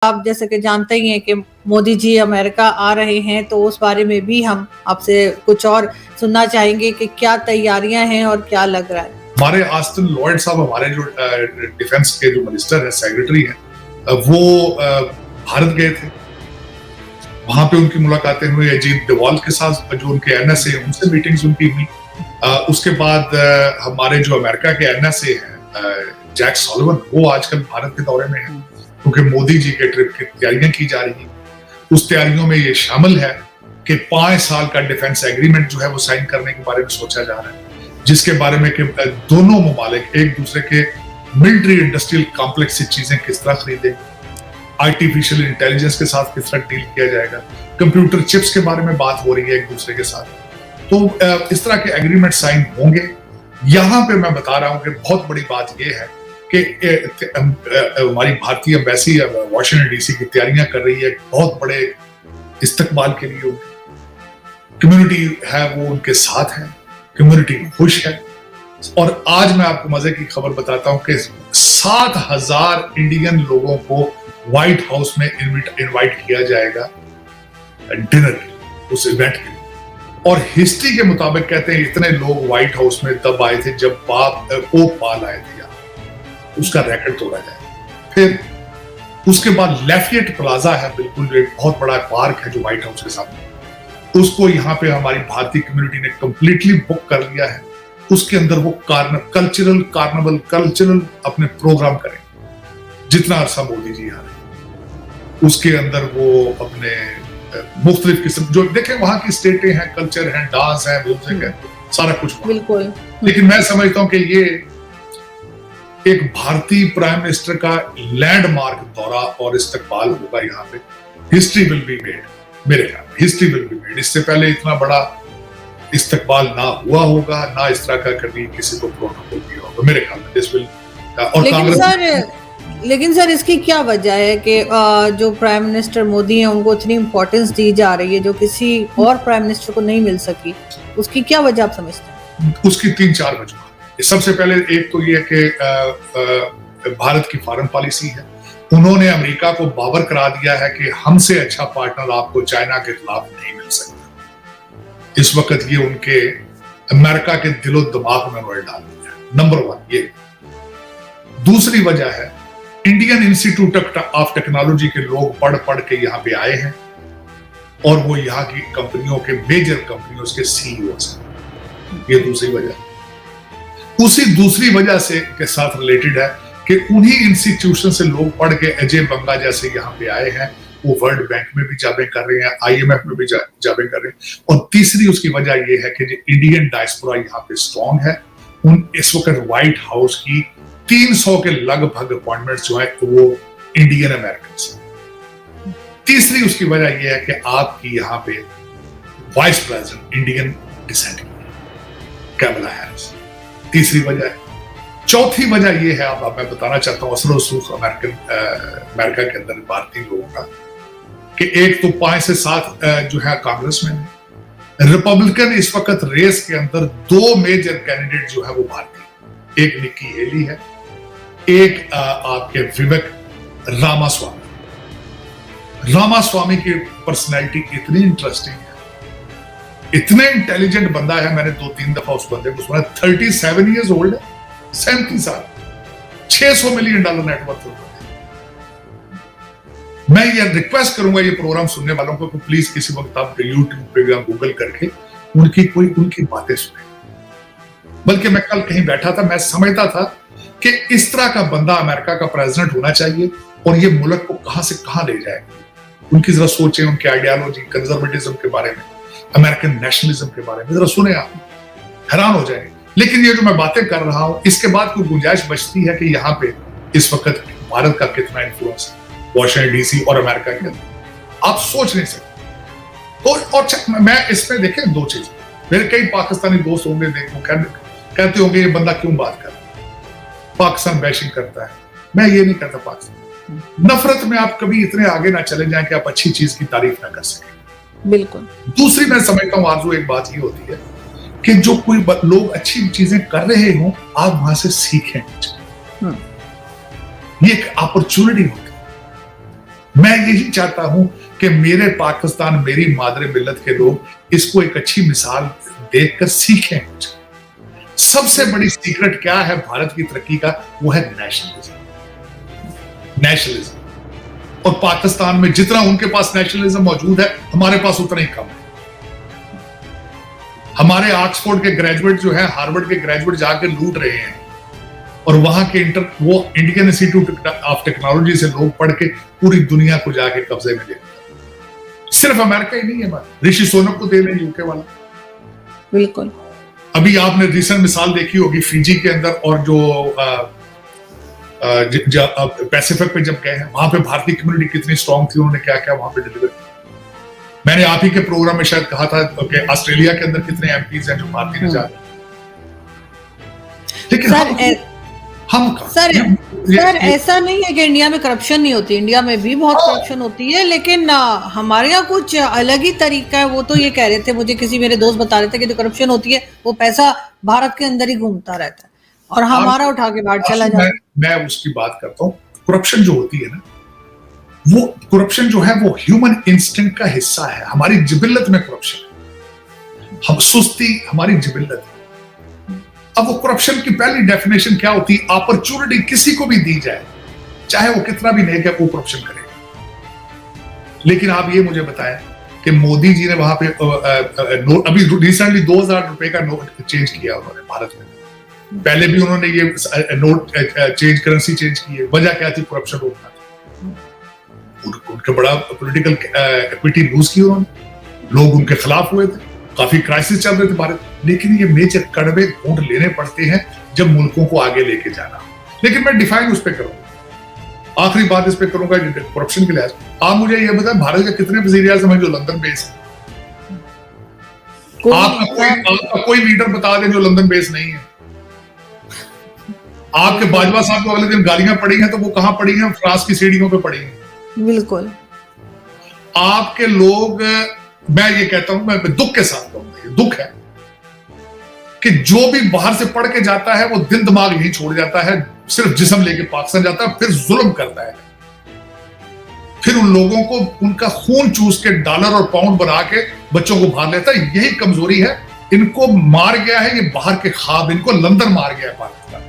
आप जैसे कि जानते ही हैं कि मोदी जी अमेरिका आ रहे हैं, तो उस बारे में भी हम आपसे कुछ और सुनना चाहेंगे कि क्या तैयारियां हैं और क्या लग रहा है। हमारे आस्टन लॉयड साहब, हमारे जो डिफेंस के जो मिनिस्टर है, सेक्रेटरी है, वो भारत गए थे। वहां पे उनकी मुलाकातें हुई अजीत डोवाल के साथ, जो उनके एनएसए, उनसे मीटिंग्स उनकी हुई। उसके बाद हमारे जो अमेरिका के एनएसए हैं, जैक सॉलिवन, वो आजकल भारत के दौरे में है, क्योंकि मोदी जी के ट्रिप की तैयारियां की जा रही हैं। उस तैयारियों में ये शामिल है कि 5 साल का डिफेंस एग्रीमेंट जो है वो साइन करने के बारे में सोचा जा रहा है, जिसके बारे में कि दोनों ममालिक एक दूसरे के मिलिट्री इंडस्ट्रियल कॉम्प्लेक्स से चीजें किस तरह खरीदें, आर्टिफिशियल इंटेलिजेंस के साथ किस तरह डील किया जाएगा, कंप्यूटर चिप्स के बारे में बात हो रही है एक दूसरे के साथ। तो इस तरह के एग्रीमेंट साइन होंगे। यहां पे मैं बता रहा हूं कि बहुत बड़ी बात यह है कि हमारी भारतीय एम्बेसी वाशिंगटन डीसी की तैयारियां कर रही है बहुत बड़े इस्तकबाल के लिए। कम्युनिटी है वो उनके साथ है, कम्युनिटी खुश है। और आज मैं आपको मजे की खबर बताता हूं कि 7,000 इंडियन लोगों को व्हाइट हाउस में इनवाइट किया जाएगा डिनर के, उस इवेंट के लिए। और हिस्ट्री के मुताबिक कहते हैं इतने लोग व्हाइट हाउस में तब आए थे जब पोप पाल आए थे, उसका रिकॉर्ड तोड़ा जाए। फिर उसके बाद लेफियट प्लाजा है, बिल्कुल एक बहुत बड़ा पार्क है जो व्हाइट हाउस के सामने, उसको यहाँ पे हमारी भारतीय कम्युनिटी ने कंप्लीटली बुक कर लिया है। उसके अंदर वो कल्चरल अपने प्रोग्राम करेंगे जितना अरसा मोदी जी यहाँ रहे। उसके अंदर वो अपने मुख्तलिफ किस्म, जो देखें वहां की स्टेटें हैं, कल्चर है, डांस है, म्यूजिक है, सारा कुछ बिल्कुल। लेकिन मैं समझता हूं कि ये एक भारतीय प्राइम मिनिस्टर का लैंडमार्क दौरा और इस्तकबाल होगा यहाँ पे। हिस्ट्री विल बी मेड, मेरे ख्याल में हिस्ट्री विल बी मेड। इससे पहले इतना बड़ा इस्तकबाल ना हुआ होगा, ना इस तरह का कभी किसी को प्रोटोकॉल दिया होगा, मेरे ख्याल में दिस विल। और लेकिन सर इसकी क्या वजह है कि जो प्राइम मिनिस्टर मोदी हैं उनको इतनी इम्पोर्टेंस दी जा रही है जो किसी और प्राइम मिनिस्टर को नहीं मिल सकी, उसकी क्या वजह आप समझते हैं? उसकी 3-4 वजह। सबसे पहले एक तो ये कि भारत की फॉरेन पॉलिसी है। उन्होंने अमेरिका को बावर करा दिया है कि हमसे अच्छा पार्टनर आपको चाइना के खिलाफ नहीं मिल सकता। इस वक्त ये उनके अमेरिका के दिलो दिमाग में रोल डाल दिया है, नंबर 1 ये। दूसरी वजह है इंडियन इंस्टीट्यूट ऑफ टेक्नोलॉजी के लोग पढ़ पढ़ के यहाँ पे आए हैं और वो यहाँ की कंपनियों के मेजर कंपनियों के सीईओ हैं। ये दूसरी वजह। उसी दूसरी वजह से के साथ रिलेटेड है कि उन्हीं इंस्टीट्यूशन से लोग पढ़ के अजय बंगा जैसे यहाँ पे आए हैं, वो वर्ल्ड बैंक में भी जॉबें कर रहे हैं, IMF में भी जॉबें कर रहे हैं। और तीसरी उसकी वजह ये है कि जो इंडियन डायस्पोरा यहाँ पे स्ट्रॉन्ग है। इस वक्त व्हाइट हाउस की 300 के लगभग अपॉइंटमेंट्स जो है वो इंडियन अमेरिकन। तीसरी उसकी वजह यह है कि आपकी यहाँ पे vice president Indian descent Kamala Harris, तीसरी वजह है। चौथी वजह यह है, अब मैं बताना चाहता हूं असर रसूख अमेरिका के अंदर भारतीय लोगों का, कि एक तो 5 से 7 जो है कांग्रेस में है। रिपब्लिकन इस वक्त रेस के अंदर 2 मेजर कैंडिडेट जो है वो भारतीय, एक निक्की हेली है, एक आपके विवेक रामास्वामी की पर्सनैलिटी इतनी इंटरेस्टिंग है, इतने इंटेलिजेंट बंदा है। मैंने 2-3 दफा उस बंदे को सुना। 37 ईयर्स ओल्ड है, 37 साल, $600 मिलियन नेटवर्थ होता है। मैं ये रिक्वेस्ट करूंगा ये प्रोग्राम सुनने वालों को कि प्लीज किसी वक्त आप यूट्यूब पे या गूगल करके उनकी बातें सुने। बल्कि मैं कल कहीं बैठा था, मैं समझता था कि इस तरह का बंदा अमेरिका का प्रेसिडेंट होना चाहिए और ये मुल्क को कहां से कहां ले जाएगा। उनकी जरा सोचें, उनकी आइडियोलॉजी, कंजर्वेटिज्म के बारे में, अमेरिकन नेशनलिज्म के बारे में जरा सुने, आप हैरान हो जाएंगे। लेकिन ये जो मैं बातें कर रहा हूं, इसके बाद कोई गुंजाइश बचती है कि यहाँ पे इस वक्त भारत का कितना इन्फ्लुएंस है वाशिंगटन डीसी और अमेरिका के अंदर, आप सोच नहीं सकते। तो और मैं इसमें देखें 2 चीज, मेरे कई पाकिस्तानी दोस्त होंगे, देखो कहते होंगे ये बंदा क्यों बात कर रहा है, पाकिस्तान बैशिंग करता है। मैं ये नहीं करता। पाकिस्तान नफरत में आप कभी इतने आगे ना चले जाएं कि आप अच्छी चीज की तारीफ ना कर सकें। बिल्कुल। दूसरी मैं समझता हूं आरज़ू, एक बात ये होती है कि जो कोई लोग अच्छी चीजें कर रहे हो, आप वहां से सीखें। ये एक अपॉर्चुनिटी होती है। मैं यही चाहता हूं कि मेरे पाकिस्तान, मेरी मादरे मिल्लत के लोग इसको एक अच्छी मिसाल देखकर सीखें। सबसे बड़ी सीक्रेट क्या है भारत की तरक्की का? वो है नेशनलिज्म। नेशनलिज्म। और पाकिस्तान में जितना उनके पास नेशनलिज्म मौजूद है, हमारे पास उतना ही कम है। हमारे ऑक्सफोर्ड के ग्रेजुएट जो है, हार्वर्ड के ग्रेजुएट जाके लूट रहे हैं, और वहां के वो इंडियन इंस्टीट्यूट ऑफ टेक्नोलॉजी से लोग पढ़ के पूरी दुनिया को जाके कब्जे में ले लिया। सिर्फ अमेरिका ही नहीं है, ऋषि सोनक को दे लें, यूके वाला। बिल्कुल। अभी आपने रिसेंट मिसाल देखी होगी फिजी के अंदर, और जो पैसिफिक पे जब गए हैं, वहां पे भारतीय कम्युनिटी कितनी स्ट्रांग थी, उन्होंने क्या क्या वहां पे डिलीवर किया। मैंने आप ही के प्रोग्राम में शायद कहा था कि ऑस्ट्रेलिया के अंदर कितने एमपीज हैं जो भारतीय ने जाते, लेकिन सर ऐसा नहीं है कि इंडिया में करप्शन नहीं होती, इंडिया में भी बहुत करप्शन होती है, लेकिन हमारे यहाँ कुछ अलग ही तरीका है। वो तो ये कह रहे थे, मुझे किसी मेरे दोस्त बता रहे थे कि जो करप्शन होती है वो पैसा भारत के अंदर ही घूमता रहता है और हमारा उठा के बाहर चला जाता है। मैं उसकी बात करता हूँ। करप्शन जो होती है ना, वो करप्शन जो है वो ह्यूमन इंस्टिंक्ट का हिस्सा है। हमारी जिबिल्लत में करप्शन है, हम सुस्ती हमारी जिबिल्लत है। अब वो करप्शन की पहली डेफिनेशन क्या होती है? अपॉर्चुनिटी किसी को भी दी जाए, चाहे वो कितना भी नेक है, वो करप्शन करेगा। लेकिन आप ये मुझे बताएं कि मोदी जी ने वहां पे अभी रिसेंटली 2000 रुपए का नोट चेंज किया उन्होंने भारत में। पहले भी उन्होंने ये नोट चेंज, करेंसी चेंज की है। वजह क्या थी? करप्शन रोकना था। उनका बड़ा पॉलिटिकल इक्विटी लूज की उन्होंने, लोग उनके खिलाफ हुए थे, काफी क्राइसिस चल रहे थे भारत। लेकिन ये मेजर कड़वे घूंट लेने पड़ते हैं जब मुल्कों को आगे लेके जाना। लेकिन मैं डिफाइन उस पर करूंगा, आखिरी बात इस पे करूंगा करप्शन के लिहाज। आप मुझे ये बताएं, भारत के कितने वज़ीर आज़म हैं जो लंदन बेस है? आपका कोई लीडर बता दें जो लंदन बेस नहीं है। आपके बाजवा साहब को अगले दिन गालियां पड़ी हैं, तो वो कहां पड़ी हैं? फ्रांस की सीढ़ियों पे पड़ी हैं। बिल्कुल। आपके लोग, मैं ये कहता हूं, मैं दुख के साथ कहूंगा, ये दुख है कि जो भी बाहर से पढ़ के जाता है वो दिल दिमाग नहीं छोड़ जाता है, सिर्फ जिस्म लेके पाकिस्तान जाता है, फिर जुल्म करता है। फिर उन लोगों को उनका खून चूस के डॉलर और पाउंड बना के बच्चों को बाहर लेता है। यही कमजोरी है। इनको मार गया है ये बाहर के ख्वाब, इनको लंदन मार गया है पाकिस्तान।